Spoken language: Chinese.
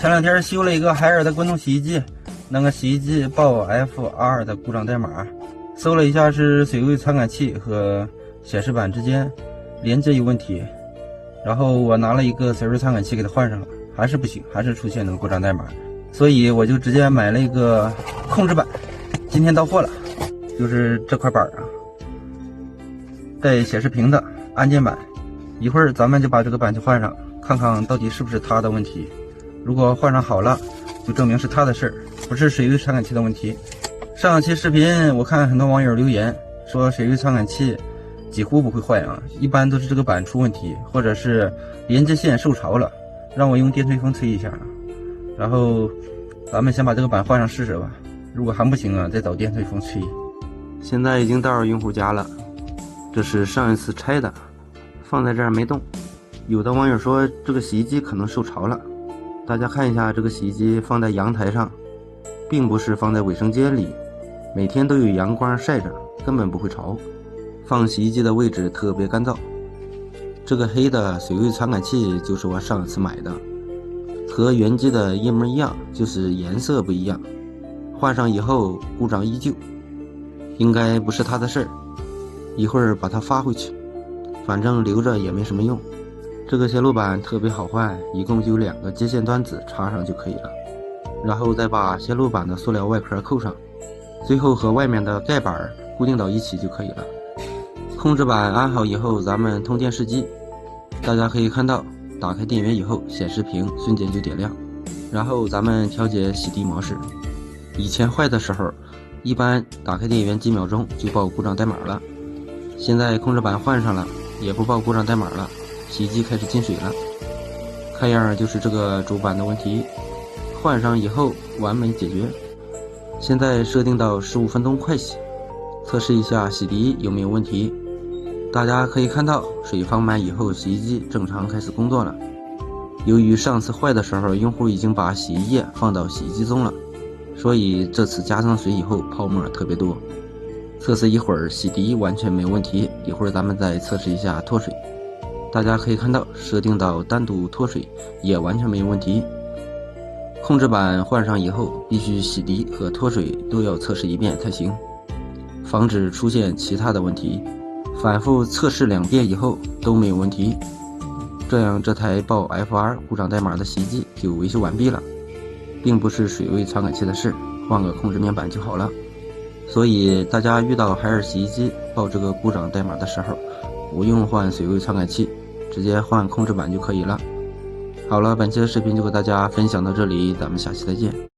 前两天修了一个海尔的滚筒洗衣机，那个洗衣机报 FR 的故障代码，搜了一下是水位传感器和显示板之间连接有问题，然后我拿了一个水位传感器给它换上了，还是不行，还是出现那个故障代码，所以我就直接买了一个控制板，今天到货了，就是这块板啊，带显示屏的按键板，一会儿咱们就把这个板去换上，看看到底是不是它的问题。如果换上好了，就证明是他的事儿，不是水位传感器的问题。上期视频我看很多网友留言说水位传感器几乎不会坏啊，一般都是这个板出问题，或者是连接线受潮了，让我用电吹风吹一下。然后咱们先把这个板换上试试吧，如果还不行啊，再找电吹风吹。现在已经到用户家了，这是上一次拆的，放在这儿没动。有的网友说这个洗衣机可能受潮了，大家看一下，这个洗衣机放在阳台上，并不是放在卫生间里，每天都有阳光晒着，根本不会潮。放洗衣机的位置特别干燥。这个黑的水位传感器就是我上次买的，和原机的一模一样，就是颜色不一样。换上以后故障依旧，应该不是他的事儿，一会儿把它发回去，反正留着也没什么用。这个线路板特别好换，一共就2个接线端子插上就可以了，然后再把线路板的塑料外壳扣上，最后和外面的盖板固定到一起就可以了。控制板安好以后，咱们通电试机，大家可以看到打开电源以后显示屏瞬间就点亮，然后咱们调节洗涤模式。以前坏的时候一般打开电源几秒钟就报故障代码了，现在控制板换上了也不报故障代码了，洗衣机开始进水了，看样就是这个主板的问题，换上以后完美解决。现在设定到15分钟快洗，测试一下洗涤有没有问题。大家可以看到水放满以后，洗衣机正常开始工作了。由于上次坏的时候用户已经把洗衣液放到洗衣机中了，所以这次加上水以后泡沫特别多。测试一会儿洗涤完全没有问题，一会儿咱们再测试一下脱水。大家可以看到设定到单独脱水也完全没有问题。控制板换上以后必须洗涤和脱水都要测试一遍才行，防止出现其他的问题。反复测试2遍以后都没有问题，这样这台报 FR 故障代码的洗衣机就维修完毕了，并不是水位传感器的事，换个控制面板就好了。所以大家遇到海尔洗衣机报这个故障代码的时候，不用换水位传感器，直接换控制板就可以了。好了，本期的视频就和大家分享到这里，咱们下期再见。